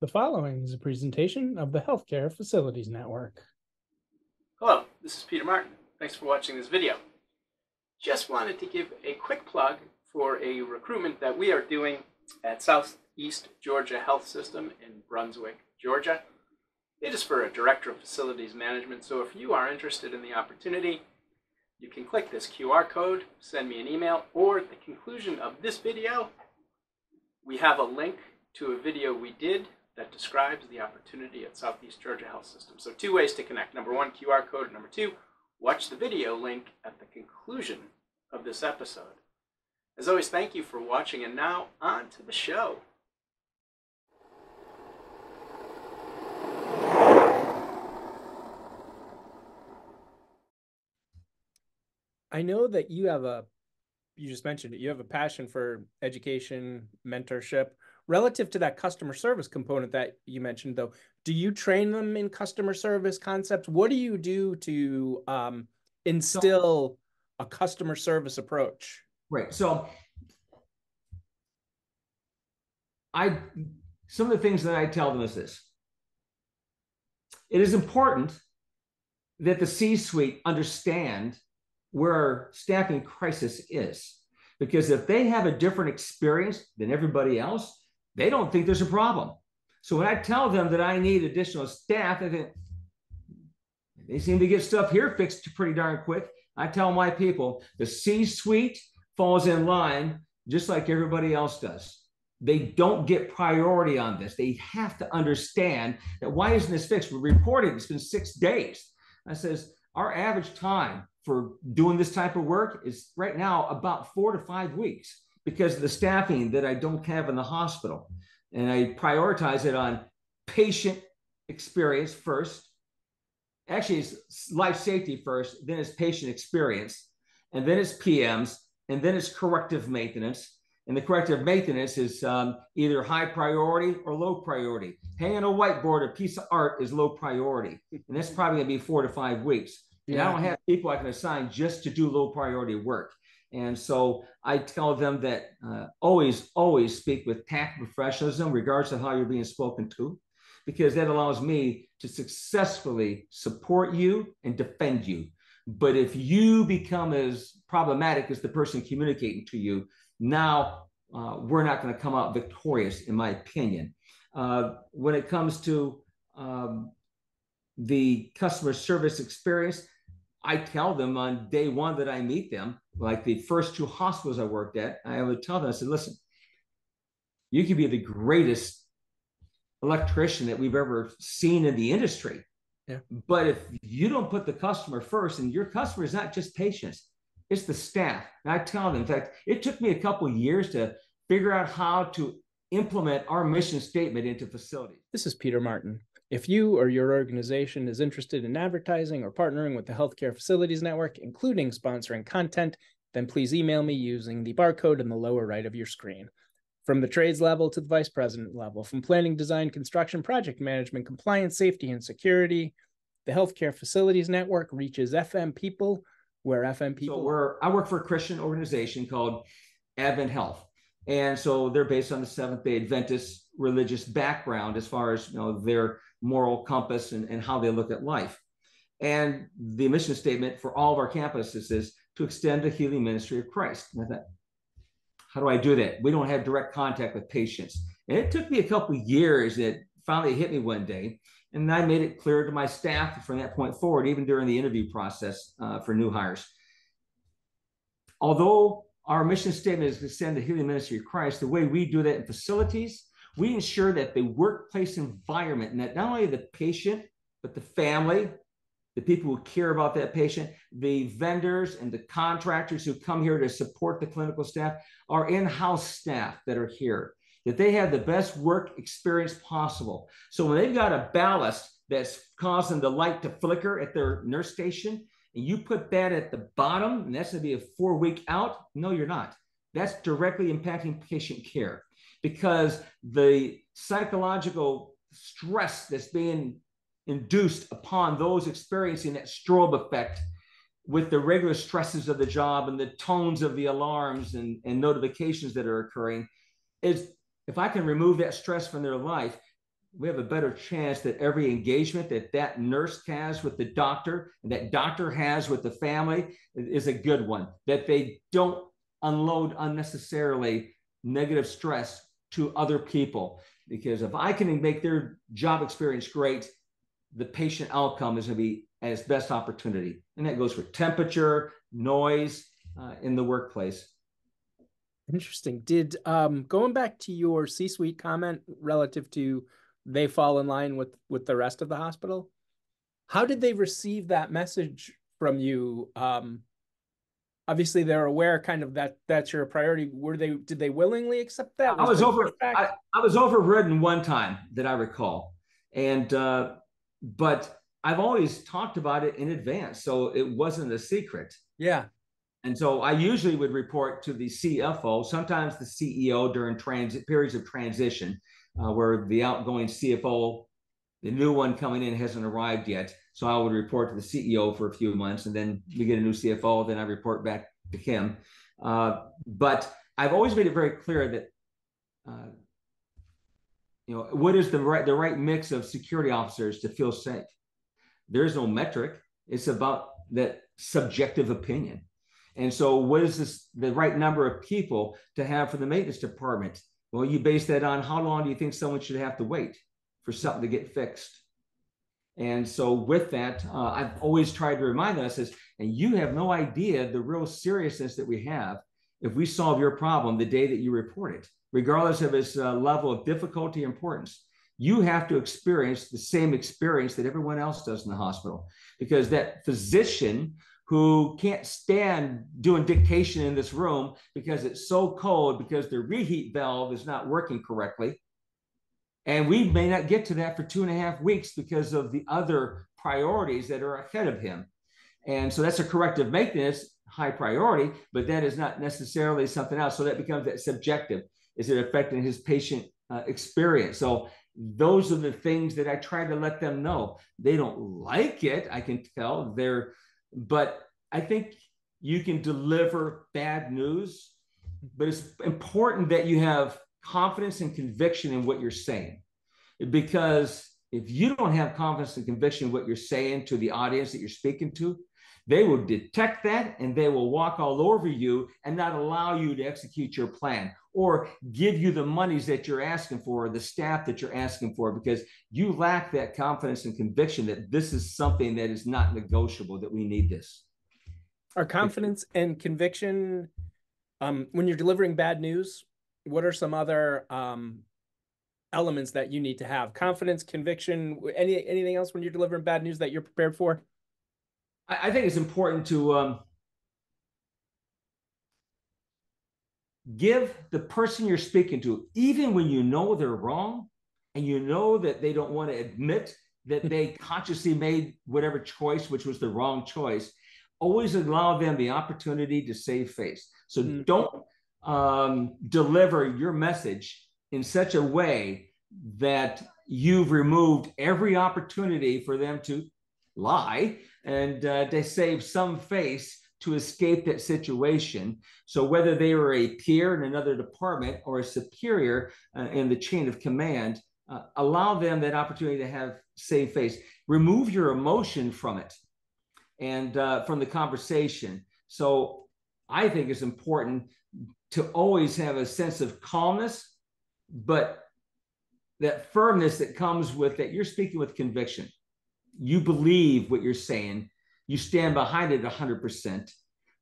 The following is a presentation of the Healthcare Facilities Network. Hello, this is Peter Martin. Thanks for watching this video. Just wanted to give a quick plug for a recruitment that we are doing at Southeast Georgia Health System in Brunswick, Georgia. It is for a Director of Facilities Management, so if you are interested in the opportunity, you can click this QR code, send me an email, or at the conclusion of this video, we have a link to a video we did that describes the opportunity at Southeast Georgia Health System. So 2 ways to connect. Number 1, QR code. Number 2, watch the video link at the conclusion of this episode. As always, thank you for watching, and now on to the show. I know that you just mentioned it, you have a passion for education, mentorship. Relative to that customer service component that you mentioned, though, do you train them in customer service concepts? What do you do to instill a customer service approach? Right. So some of the things that I tell them is this. It is important that the C-suite understand where our staffing crisis is. Because if they have a different experience than everybody else, they don't think there's a problem. So when I tell them that I need additional staff, they seem to get stuff here fixed pretty darn quick. I tell my people, the C-suite falls in line just like everybody else does. They don't get priority on this. They have to understand that why isn't this fixed? We're reporting it's been 6 days. I says, our average time for doing this type of work is right now about 4 to 5 weeks because of the staffing that I don't have in the hospital. And I prioritize it on patient experience first. Actually, it's life safety first, then it's patient experience, and then it's PMs, and then it's corrective maintenance. And the corrective maintenance is either high priority or low priority. Hanging a whiteboard, a piece of art is low priority. And that's probably gonna be 4 to 5 weeks. And I don't have people I can assign just to do low priority work. And so I tell them that always speak with tact and professionalism, regardless of how you're being spoken to, because that allows me to successfully support you and defend you. But if you become as problematic as the person communicating to you, now we're not going to come out victorious, in my opinion. When it comes to the customer service experience, I tell them on day one that I meet them, like the first 2 hospitals I worked at, I would tell them, I said, listen, you can be the greatest electrician that we've ever seen in the industry. Yeah. But if you don't put the customer first, and your customer is not just patients, it's the staff. And I tell them, in fact, it took me a couple of years to figure out how to implement our mission statement into facilities. This is Peter Martin. If you or your organization is interested in advertising or partnering with the Healthcare Facilities Network, including sponsoring content, then please email me using the barcode in the lower right of your screen. From the trades level to the vice president level, from planning, design, construction, project management, compliance, safety, and security, the Healthcare Facilities Network reaches FM people where FM people are. I work for a Christian organization called AdventHealth. And so they're based on the Seventh-day Adventist religious background as far as their moral compass and how they look at life. And the mission statement for all of our campuses is to extend the healing ministry of Christ. And I thought, how do I do that? We don't have direct contact with patients. And it took me a couple of years. That finally hit me one day. And I made it clear to my staff from that point forward, even during the interview process for new hires. Although our mission statement is to extend the healing ministry of Christ, the way we do that in facilities, we ensure that the workplace environment, and that not only the patient, but the family, the people who care about that patient, the vendors and the contractors who come here to support the clinical staff, our in-house staff that are here, that they have the best work experience possible. So when they've got a ballast that's causing the light to flicker at their nurse station, and you put that at the bottom, and that's going to be a 4-week out, no, you're not. That's directly impacting patient care, because the psychological stress that's being induced upon those experiencing that strobe effect with the regular stresses of the job and the tones of the alarms and notifications that are occurring is, if I can remove that stress from their life, we have a better chance that every engagement that nurse has with the doctor and that doctor has with the family is a good one, that they don't unload unnecessarily negative stress to other people. Because if I can make their job experience great, the patient outcome is going to be as best opportunity. And that goes for temperature, noise in the workplace. Interesting. Did going back to your C-suite comment relative to they fall in line with the rest of the hospital, how did they receive that message from you? Obviously they're aware kind of that's your priority. Did they willingly accept that? I was overridden one time that I recall. And but I've always talked about it in advance, so it wasn't a secret. Yeah. And so I usually would report to the CFO, sometimes the CEO during periods of transition, where the outgoing CFO, the new one coming in, hasn't arrived yet. So I would report to the CEO for a few months, and then we get a new CFO, then I report back to him. But I've always made it very clear that what is the right mix of security officers to feel safe? There's no metric. It's about that subjective opinion. And so what is the right number of people to have for the maintenance department? Well, you base that on how long do you think someone should have to wait for something to get fixed? And so with that, I've always tried to remind us and you have no idea the real seriousness that we have if we solve your problem the day that you report it, regardless of its level of difficulty or importance. You have to experience the same experience that everyone else does in the hospital, because that physician who can't stand doing dictation in this room because it's so cold, because their reheat valve is not working correctly. And we may not get to that for 2.5 weeks because of the other priorities that are ahead of him. And so that's a corrective maintenance, high priority, but that is not necessarily something else. So that becomes that subjective. Is it affecting his patient experience? So those are the things that I try to let them know. They don't like it, I can tell. But I think you can deliver bad news, but it's important that you have confidence and conviction in what you're saying. Because if you don't have confidence and conviction in what you're saying to the audience that you're speaking to, they will detect that and they will walk all over you and not allow you to execute your plan or give you the monies that you're asking for or the staff that you're asking for, because you lack that confidence and conviction that this is something that is not negotiable, that we need this. Are confidence and conviction, when you're delivering bad news, what are some other elements that you need to have? Confidence, conviction, anything else when you're delivering bad news that you're prepared for? I think it's important to give the person you're speaking to, even when you know they're wrong and you know that they don't want to admit that they consciously made whatever choice, which was the wrong choice, always allow them the opportunity to save face. So don't deliver your message in such a way that you've removed every opportunity for them to lie and to save some face to escape that situation. So whether they were a peer in another department or a superior in the chain of command, allow them that opportunity to have save face. Remove your emotion from it and from the conversation. So I think it's important to always have a sense of calmness, but that firmness that comes with that you're speaking with conviction. You believe what you're saying. You stand behind it 100%.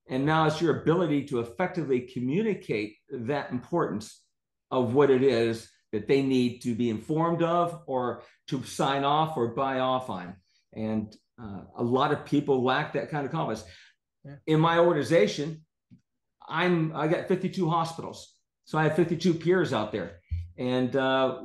And now it's your ability to effectively communicate that importance of what it is that they need to be informed of or to sign off or buy off on. And a lot of people lack that kind of confidence. Yeah. In my organization, I got 52 hospitals. So I have 52 peers out there. And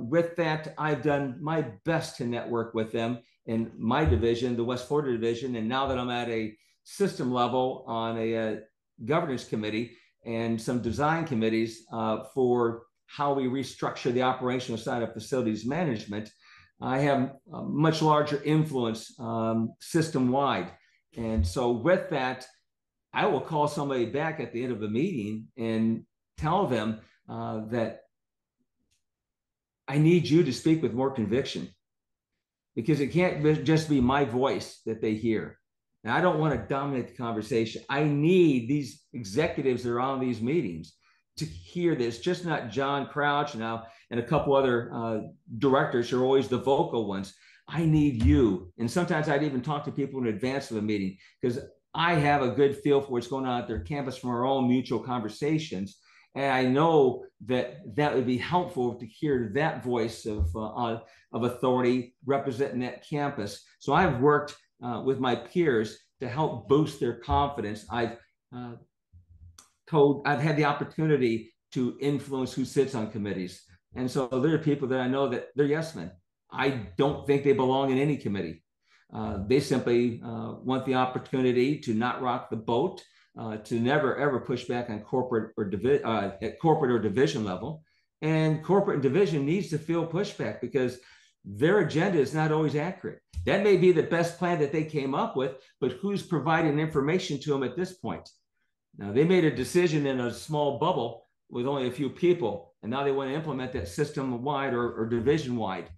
with that, I've done my best to network with them in my division, the West Florida division. And now that I'm at a system level on a governance committee and some design committees for how we restructure the operational side of facilities management, I have a much larger influence system-wide. And so with that, I will call somebody back at the end of a meeting and tell them that I need you to speak with more conviction, because it can't just be my voice that they hear. And I don't want to dominate the conversation. I need these executives that are on these meetings to hear this, just not John Crouch now and a couple other directors who are always the vocal ones. I need you. And sometimes I'd even talk to people in advance of a meeting, because I have a good feel for what's going on at their campus from our own mutual conversations. And I know that that would be helpful to hear that voice of authority representing that campus. So I've worked with my peers to help boost their confidence. I've had the opportunity to influence who sits on committees. And so there are people that I know that they're yes men. I don't think they belong in any committee. They simply want the opportunity to not rock the boat, to never ever push back on corporate or at corporate or division level. And corporate and division needs to feel pushback, because their agenda is not always accurate. That may be the best plan that they came up with, but who's providing information to them at this point? Now, they made a decision in a small bubble with only a few people, and now they want to implement that system-wide or division-wide.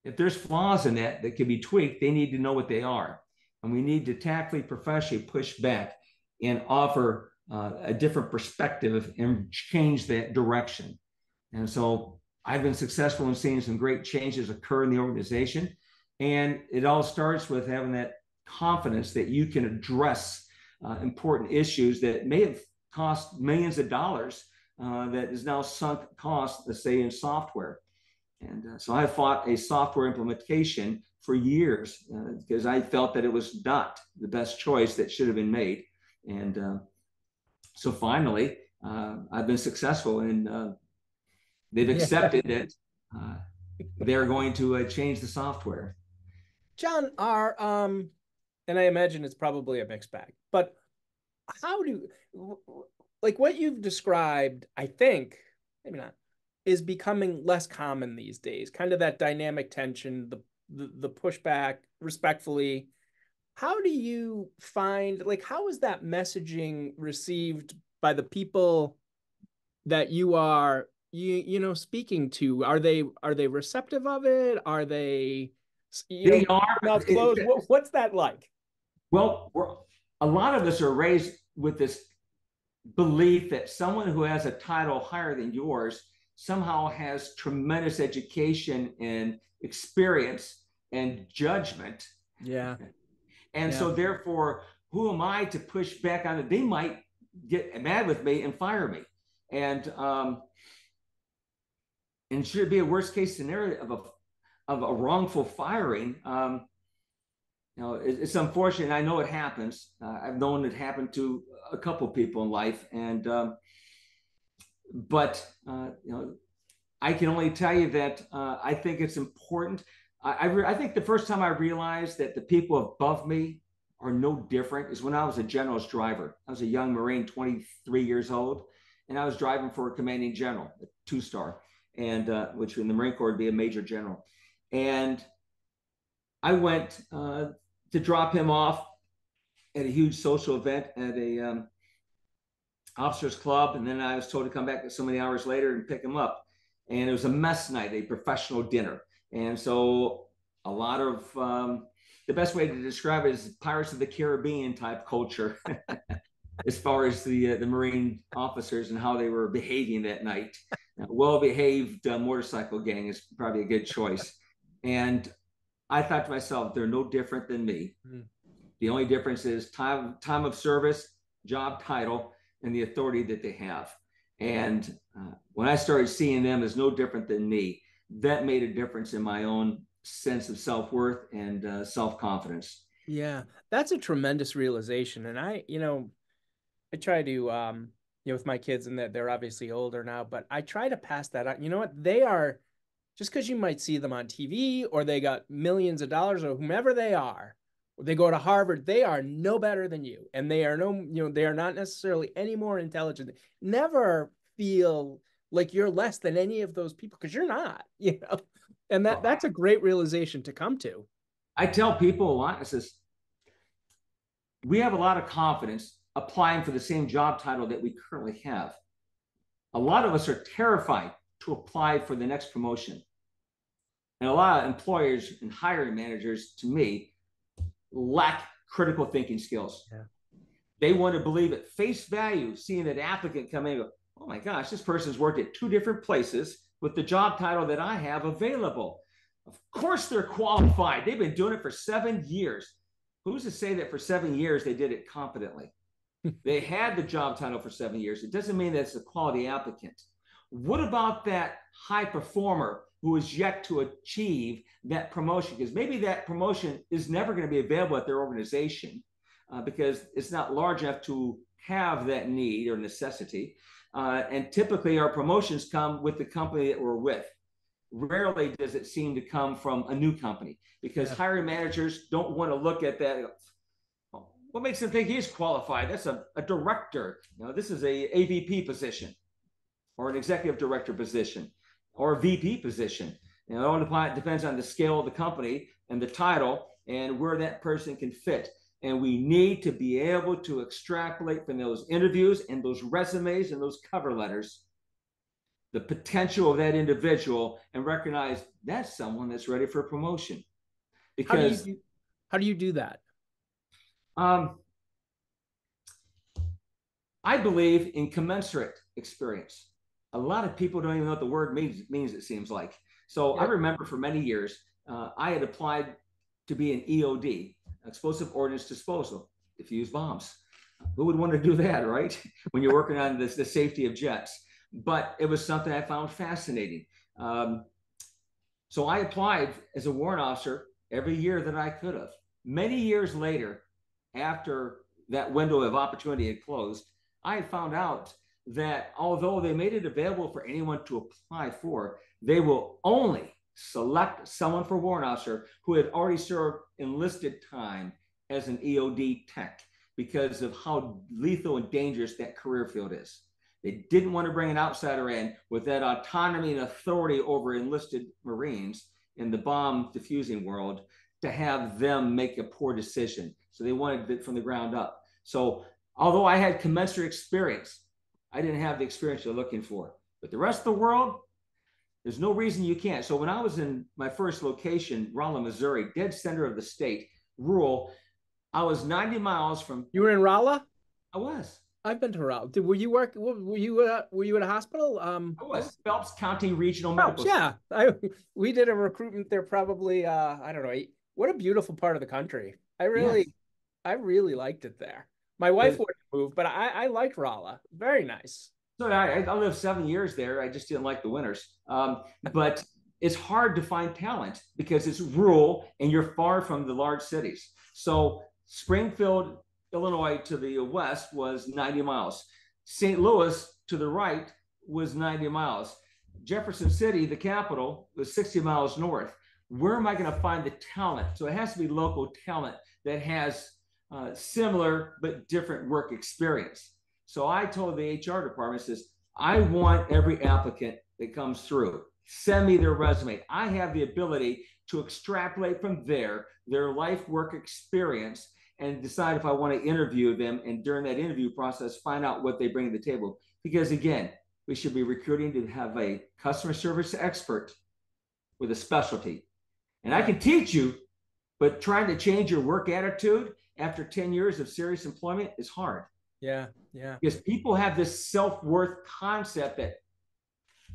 If there's flaws in that can be tweaked, they need to know what they are. And we need to tactfully, professionally push back and offer a different perspective and change that direction. And so I've been successful in seeing some great changes occur in the organization. And it all starts with having that confidence that you can address important issues that may have cost millions of dollars that is now sunk cost, let's say, in software. And so I fought a software implementation for years because I felt that it was not the best choice that should have been made. And so finally, I've been successful, and they've accepted that they're going to change the software. John, and I imagine it's probably a mixed bag, but how do, like what you've described, I think, maybe not, is becoming less common these days, kind of that dynamic tension, the pushback respectfully. How do you find, like, how is that messaging received by the people that you are, you know, speaking to? Are they receptive of it? Are they, they are mouth closed? What's that like? Well, a lot of us are raised with this belief that someone who has a title higher than yours somehow has tremendous education and experience and judgment. Yeah. And so therefore, who am I to push back on it? They might get mad with me and fire me. And should it be a worst case scenario of a wrongful firing, you know, it's unfortunate. I know it happens. I've known it happen to a couple of people in life, and but you know, I can only tell you that I think it's important. I think the first time I realized that the people above me are no different is when I was a general's driver. I was a young Marine, 23 years old, and I was driving for a commanding general, a 2-star, and which in the Marine Corps would be a major general. And I went to drop him off at a huge social event at a officers club, and then I was told to come back so many hours later and pick him up. And it was a mess night, a professional dinner. And so a lot of the best way to describe it is Pirates of the Caribbean type culture as far as the Marine officers and how they were behaving that night. Well-behaved motorcycle gang is probably a good choice. And I thought to myself, they're no different than me. Mm. The only difference is time of service, job title, and the authority that they have. And when I started seeing them as no different than me, that made a difference in my own sense of self-worth and self-confidence. Yeah, that's a tremendous realization. And I try to, with my kids, and that they're obviously older now, but I try to pass that on. You know what? They are, just because you might see them on TV or they got millions of dollars or whomever they are, or they go to Harvard, they are no better than you. And they are they are not necessarily any more intelligent. Never feel like you're less than any of those people, because you're not, and that's a great realization to come to. I tell people a lot, I says, we have a lot of confidence applying for the same job title that we currently have. A lot of us are terrified to apply for the next promotion. And a lot of employers and hiring managers, to me, lack critical thinking skills. Yeah. They want to believe at face value, seeing an applicant come in and go, oh my gosh, this person's worked at 2 different places with the job title that I have available. Of course they're qualified. They've been doing it for 7 years. Who's to say that for 7 years they did it competently? They had the job title for 7 years. It doesn't mean that's a quality applicant. What about that high performer who is yet to achieve that promotion? Because maybe that promotion is never going to be available at their organization because it's not large enough to have that need or necessity. And typically our promotions come with the company that we're with. Rarely does it seem to come from a new company because hiring managers don't want to look at that. What makes them think he's qualified? That's a director. This is a AVP position or an executive director position or a VP position. It all depends on the scale of the company and the title and where that person can fit. And we need to be able to extrapolate from those interviews and those resumes and those cover letters the potential of that individual and recognize that's someone that's ready for promotion. Because how do you do that? I believe in commensurate experience. A lot of people don't even know what the word means, it seems like. So I remember for many years, I had applied to be an EOD, explosive ordnance disposal, diffuse bombs. Who would want to do that, right? When you're working on the safety of jets. But it was something I found fascinating. So I applied as a warrant officer every year that I could have. Many years later, after that window of opportunity had closed, I had found out that although they made it available for anyone to apply for, they will only select someone for warrant officer who had already served enlisted time as an EOD tech because of how lethal and dangerous that career field is. They didn't want to bring an outsider in with that autonomy and authority over enlisted Marines in the bomb diffusing world to have them make a poor decision. So they wanted it from the ground up. So although I had commensurate experience, I didn't have the experience they're looking for. But the rest of the world, there's no reason you can't. So when I was in my first location, Rolla, Missouri, dead center of the state, rural, I was 90 miles from... You were in Rolla? I was. I've been to Rolla. Were you at a hospital? I was. Phelps County Regional Medical Center. Yeah. We did a recruitment there probably, I don't know. What a beautiful part of the country. I really liked it there. My wife wouldn't move, but I liked Rolla. Very nice. So I lived 7 years there. I just didn't like the winters. But it's hard to find talent because it's rural and you're far from the large cities. So Springfield, Illinois to the west was 90 miles. St. Louis to the right was 90 miles. Jefferson City, the capital, was 60 miles north. Where am I going to find the talent? So it has to be local talent that has similar but different work experience. So I told the HR department, says, I want every applicant that comes through, send me their resume. I have the ability to extrapolate from their life work experience and decide if I want to interview them, and during that interview process, find out what they bring to the table. Because again, we should be recruiting to have a customer service expert with a specialty. And I can teach you, but trying to change your work attitude after 10 years of serious employment is hard. Yeah. Because people have this self-worth concept that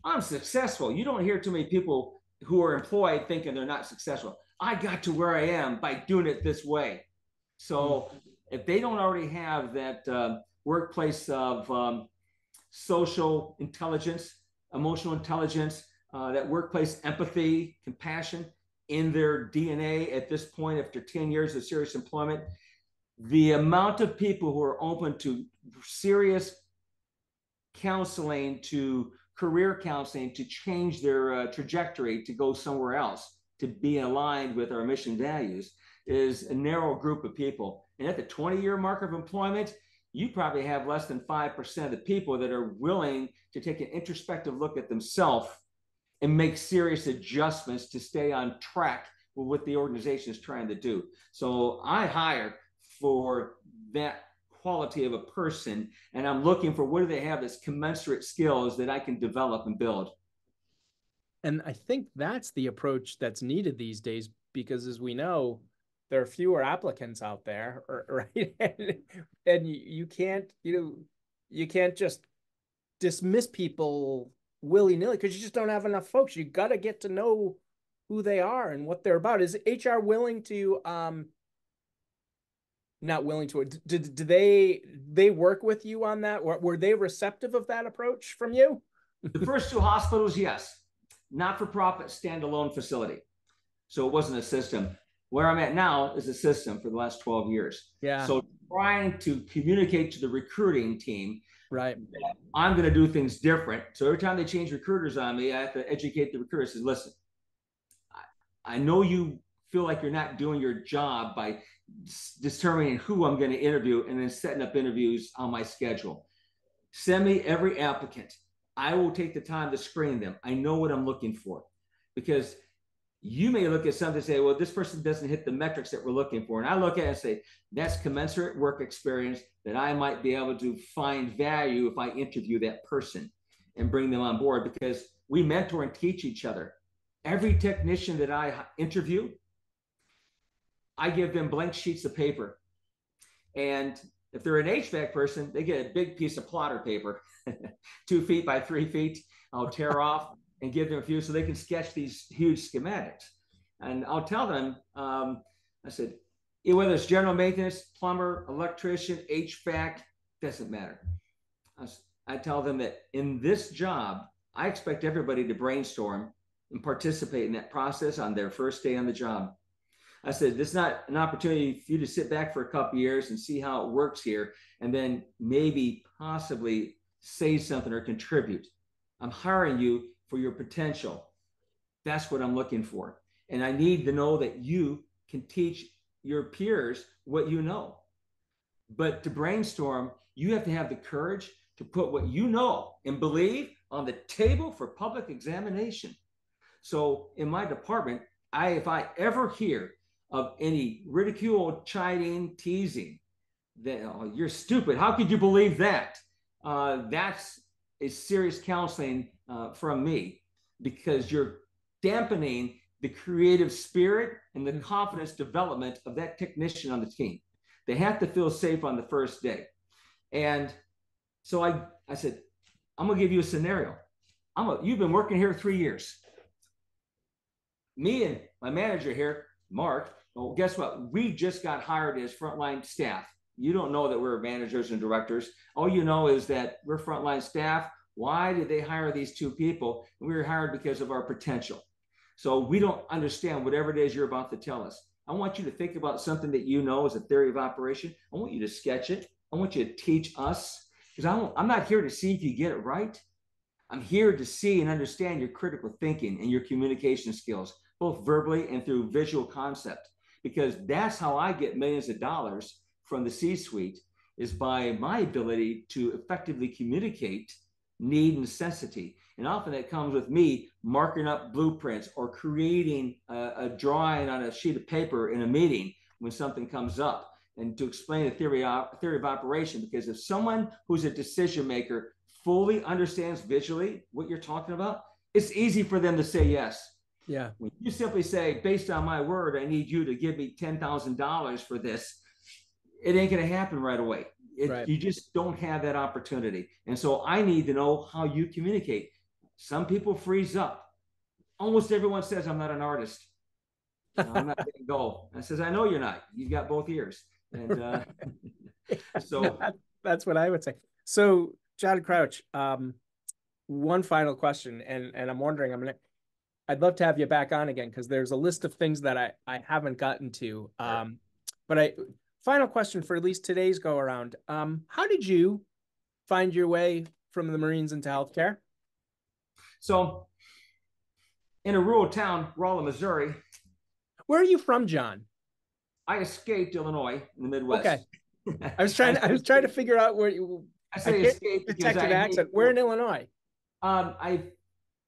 I'm successful. You don't hear too many people who are employed thinking they're not successful. I got to where I am by doing it this way. So if they don't already have that workplace of social intelligence, emotional intelligence, that workplace empathy, compassion in their DNA at this point after 10 years of serious employment, the amount of people who are open to serious counseling, to career counseling, to change their trajectory, to go somewhere else, to be aligned with our mission values is a narrow group of people. And at the 20-year mark of employment, you probably have less than 5% of the people that are willing to take an introspective look at themselves and make serious adjustments to stay on track with what the organization is trying to do. So I hire for that quality of a person, and I'm looking for what do they have that's commensurate skills that I can develop and build. And I think that's the approach that's needed these days, because as we know, there are fewer applicants out there, right? And you can't, you can't just dismiss people willy-nilly because you just don't have enough folks. You got to get to know who they are and what they're about. Is HR willing to not willing to, did they work with you on that? Were they receptive of that approach from you? The first two hospitals, yes. Not-for-profit standalone facility. So it wasn't a system. Where I'm at now is a system for the last 12 years. Yeah. So trying to communicate to the recruiting team, right, I'm going to do things different. So every time they change recruiters on me, I have to educate the recruiter. I says, listen, I know you feel like you're not doing your job by determining who I'm going to interview and then setting up interviews on my schedule. Send me every applicant. I will take the time to screen them. I know what I'm looking for, because you may look at something and say, well, this person doesn't hit the metrics that we're looking for. And I look at it and say, that's commensurate work experience that I might be able to find value if I interview that person and bring them on board, because we mentor and teach each other. Every technician that I interview, I give them blank sheets of paper. And if they're an HVAC person, they get a big piece of plotter paper, 2 feet by 3 feet. I'll tear off and give them a few so they can sketch these huge schematics. And I'll tell them, I said, whether it's general maintenance, plumber, electrician, HVAC, doesn't matter. I tell them that in this job, I expect everybody to brainstorm and participate in that process on their first day on the job. I said, this is not an opportunity for you to sit back for a couple of years and see how it works here, and then maybe possibly say something or contribute. I'm hiring you for your potential. That's what I'm looking for. And I need to know that you can teach your peers what you know. But to brainstorm, you have to have the courage to put what you know and believe on the table for public examination. So in my department, if I ever hear of any ridicule, chiding, teasing, that, oh, you're stupid, how could you believe that? That's a serious counseling from me, because you're dampening the creative spirit and the confidence development of that technician on the team. They have to feel safe on the first day. And so I said, I'm going to give you a scenario. You've been working here 3 years. Me and my manager here, Mark, well, guess what? We just got hired as frontline staff. You don't know that we're managers and directors. All you know is that we're frontline staff. Why did they hire these two people? And we were hired because of our potential. So we don't understand whatever it is you're about to tell us. I want you to think about something that you know as a theory of operation. I want you to sketch it. I want you to teach us, because I'm not here to see if you get it right. I'm here to see and understand your critical thinking and your communication skills, both verbally and through visual concept, because that's how I get millions of dollars from the C-suite, is by my ability to effectively communicate need and necessity. And often that comes with me marking up blueprints or creating a drawing on a sheet of paper in a meeting when something comes up, and to explain the theory of operation. Because if someone who's a decision maker fully understands visually what you're talking about, it's easy for them to say yes. Yeah. When you simply say, based on my word, I need you to give me $10,000 for this, it ain't going to happen right away. Right. You just don't have that opportunity. And so I need to know how you communicate. Some people freeze up. Almost everyone says, I'm not an artist. I'm not letting go. I says, I know you're not. You've got both ears. And so that's what I would say. So John Crouch, one final question, and I'm wondering, I'd love to have you back on again, because there's a list of things that I haven't gotten to. But final question for at least today's go around. How did you find your way from the Marines into healthcare? So in a rural town, Rolla, Missouri. Where are you from, John? I escaped Illinois in the Midwest. Okay. I was trying to figure out where you. I say escape because detected accent. Where in Illinois? I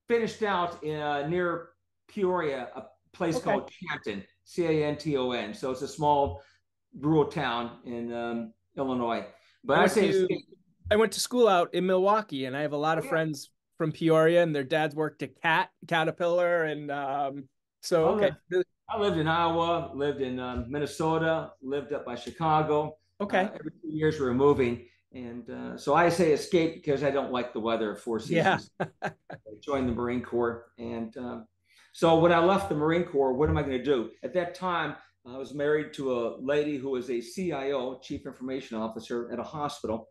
finished out near Peoria, a place called Canton, Canton. So it's a small rural town in Illinois. But I went to school out in Milwaukee, and I have a lot of friends from Peoria, and their dads worked at Caterpillar, and okay. I lived in Iowa, lived in Minnesota, lived up by Chicago. Okay. Every 2 years we were moving. And so I say escape because I don't like the weather of 4 seasons. Yeah. I joined the Marine Corps. And so when I left the Marine Corps, what am I going to do? At that time, I was married to a lady who was a CIO, Chief Information Officer, at a hospital.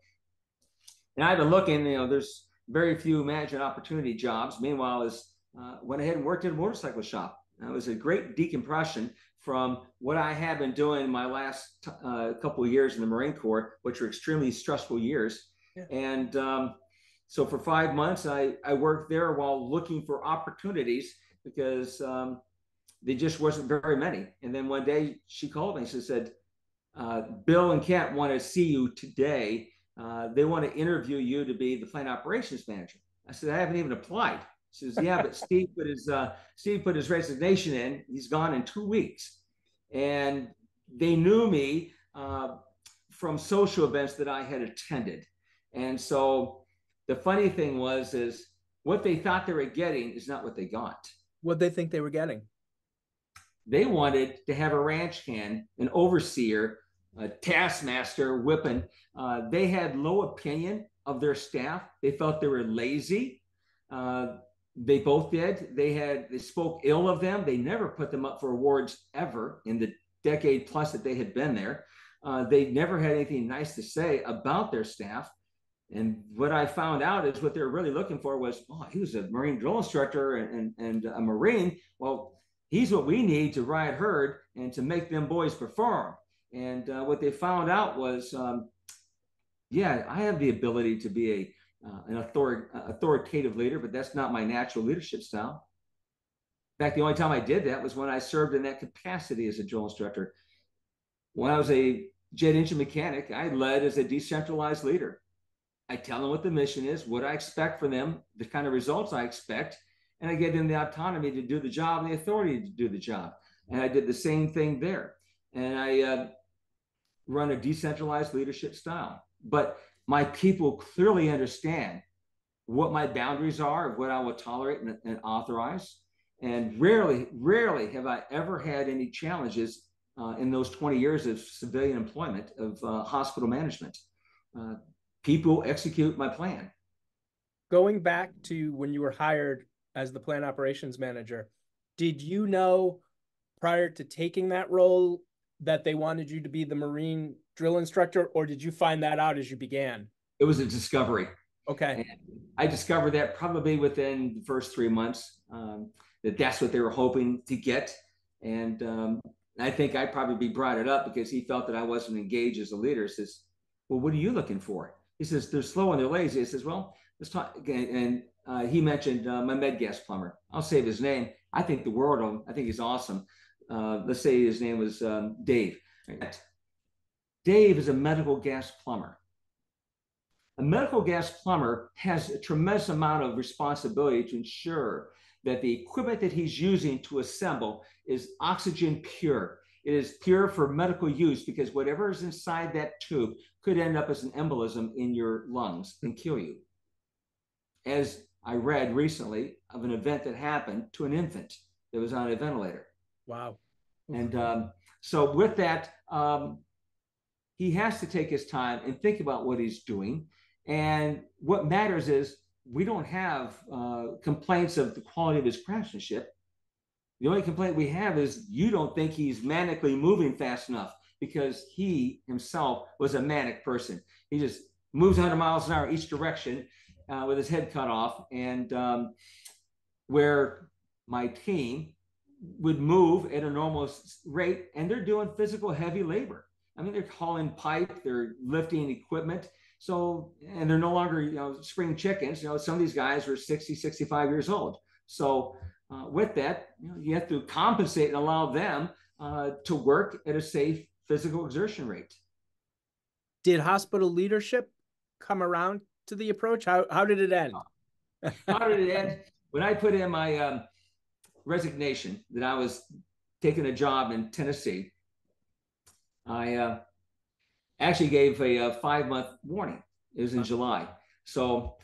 And I've been looking, there's very few management opportunity jobs. Meanwhile, I went ahead and worked at a motorcycle shop. It was a great decompression from what I had been doing in my last couple of years in the Marine Corps, which were extremely stressful years. Yeah. And so for 5 months, I worked there while looking for opportunities because there just wasn't very many. And then one day she called me. She said, Bill and Kat want to see you today. They want to interview you to be the plant operations manager. I said, I haven't even applied. She says, yeah, but Steve put his resignation in. He's gone in 2 weeks. And they knew me from social events that I had attended. And so the funny thing is what they thought they were getting is not what they got. What they think they were getting? They wanted to have a ranch hand, an overseer, a taskmaster, whipping. They had low opinion of their staff. They felt they were lazy. They both did. They spoke ill of them. They never put them up for awards ever in the decade plus that they had been there. They never had anything nice to say about their staff. And what I found out is what they were really looking for was, he was a Marine drill instructor and a Marine. Well, he's what we need to ride herd and to make them boys perform. And what they found out was, I have the ability to be an authoritative leader, but that's not my natural leadership style. In fact, the only time I did that was when I served in that capacity as a drill instructor. When I was a jet engine mechanic, I led as a decentralized leader. I tell them what the mission is, what I expect from them, the kind of results I expect, and I give them the autonomy to do the job and the authority to do the job. And I did the same thing there. And I run a decentralized leadership style. But my people clearly understand what my boundaries are of what I will tolerate and authorize. And rarely have I ever had any challenges in those 20 years of civilian employment of hospital management. People execute my plan. Going back to when you were hired as the plant operations manager, did you know prior to taking that role that they wanted you to be the Marine drill instructor, or did you find that out as you began? It was a discovery. Okay. And I discovered that probably within the first 3 months, that's what they were hoping to get. And I think I probably brought it up because he felt that I wasn't engaged as a leader. He says, well, what are you looking for? He says, they're slow and they're lazy. He says, well, let's talk again. And he mentioned my med gas plumber. I'll save his name. I think the world of him. I think he's awesome. Let's say his name was Dave. Dave is a medical gas plumber. A medical gas plumber has a tremendous amount of responsibility to ensure that the equipment that he's using to assemble is oxygen pure. It is pure for medical use because whatever is inside that tube could end up as an embolism in your lungs and kill you. As I read recently of an event that happened to an infant that was on a ventilator. Wow. And so with that, he has to take his time and think about what he's doing. And what matters is we don't have complaints of the quality of his craftsmanship. The only complaint we have is you don't think he's manically moving fast enough because he himself was a manic person. He just moves 100 miles an hour each direction with his head cut off. And where my team would move at a normal rate, and they're doing physical heavy labor. I mean, they're hauling pipe, they're lifting equipment. So, and they're no longer, spring chickens. Some of these guys are 60, 65 years old. So with that, you have to compensate and allow them to work at a safe physical exertion rate. Did hospital leadership come around to the approach? How did it end? How did it end? When I put in my resignation that I was taking a job in Tennessee, I actually gave a 5-month warning. It was in July. So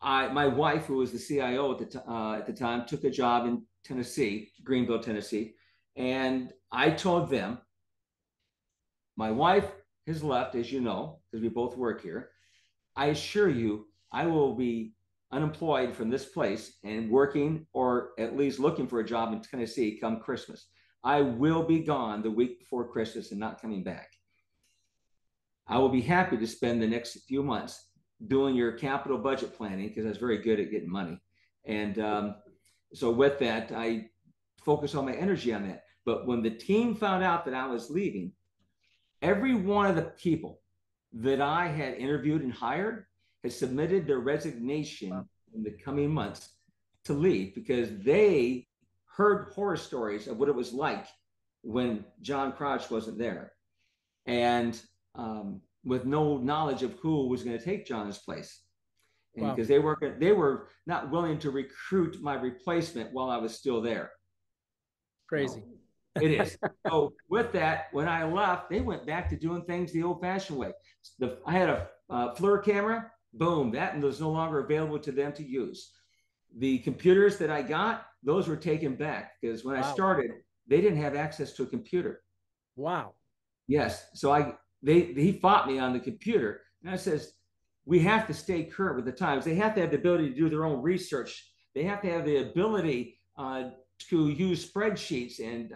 my wife, who was the CIO at the time, took a job in Tennessee, Greenville, Tennessee, and I told them, my wife has left, as you know, because we both work here. I assure you, I will be unemployed from this place and working, or at least looking for a job in Tennessee come Christmas. I will be gone the week before Christmas and not coming back. I will be happy to spend the next few months doing your capital budget planning, because I was very good at getting money. And so with that, I focused all my energy on that. But when the team found out that I was leaving, every one of the people that I had interviewed and hired had submitted their resignation in the coming months to leave, because they heard horror stories of what it was like when John Crouch wasn't there. And with no knowledge of who was going to take John's place. And because they were not willing to recruit my replacement while I was still there. Crazy. It is. So with that, when I left, they went back to doing things the old-fashioned way. I had a FLIR camera, boom, that was no longer available to them to use. The computers that I got, those were taken back, because when I started, they didn't have access to a computer. Wow. Yes. So he fought me on the computer, and I says, we have to stay current with the times. They have to have the ability to do their own research. They have to have the ability to use spreadsheets. And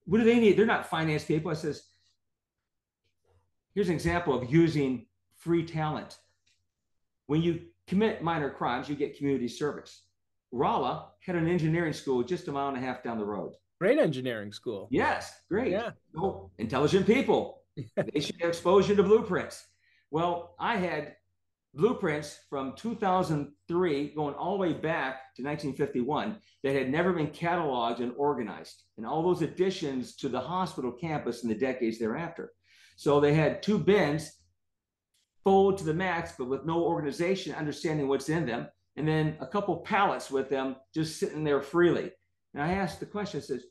what do they need? They're not finance people. I says, here's an example of using free talent. When you commit minor crimes, you get community service. Rolla had an engineering school just a mile and a half down the road. Great engineering school. Yes, great. Yeah. So, intelligent people. They should have exposure to blueprints. Well, I had blueprints from 2003 going all the way back to 1951 that had never been cataloged and organized, and all those additions to the hospital campus in the decades thereafter. So they had 2 bins full to the max, but with no organization, understanding what's in them, and then a couple pallets with them just sitting there freely. And I asked the question, I says,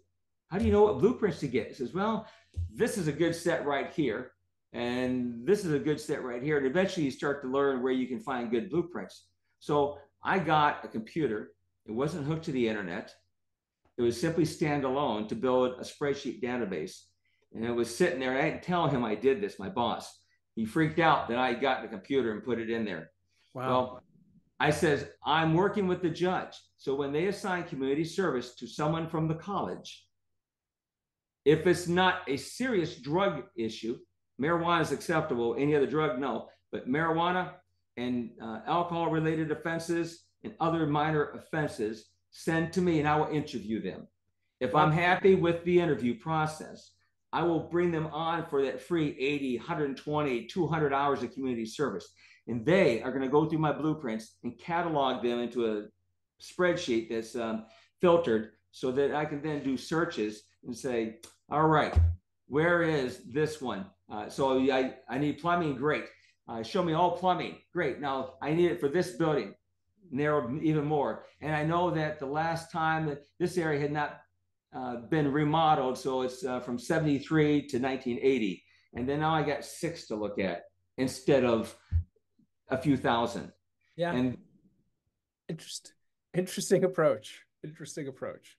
how do you know what blueprints to get? He says, well, this is a good set right here, and this is a good set right here. And eventually you start to learn where you can find good blueprints. So I got a computer. It wasn't hooked to the internet. It was simply standalone to build a spreadsheet database. And it was sitting there. I didn't tell him I did this, my boss. He freaked out that I got the computer and put it in there. Wow. Well, I says, I'm working with the judge. So when they assign community service to someone from the college, if it's not a serious drug issue, marijuana is acceptable, any other drug, no. But marijuana and alcohol-related offenses and other minor offenses, send to me and I will interview them. If I'm happy with the interview process, I will bring them on for that free 80, 120, 200 hours of community service. And they are going to go through my blueprints and catalog them into a spreadsheet that's filtered, so that I can then do searches and say, all right, where is this one? So I need plumbing, great. Show me all plumbing, great. Now I need it for this building, narrow even more. And I know that the last time that this area had not been remodeled, so it's from 73 to 1980. And then now I got 6 to look at instead of a few thousand. Yeah. And interesting approach. Interesting approach.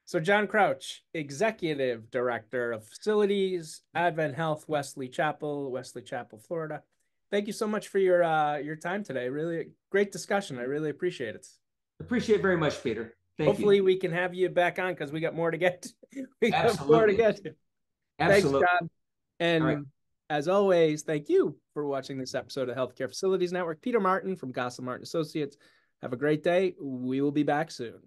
So John Crouch, Executive Director of Facilities, AdventHealth, Wesley Chapel, Florida. Thank you so much for your time today. Really great discussion. I really appreciate it. Appreciate it very much, Peter. Hopefully you. we can have you back on, because we got more to get to. We got Absolutely. more to get to. Absolutely. Thanks, John. And right. As always, thank you for watching this episode of Healthcare Facilities Network. Peter Martin from Gosselin Martin Associates. Have a great day. We will be back soon.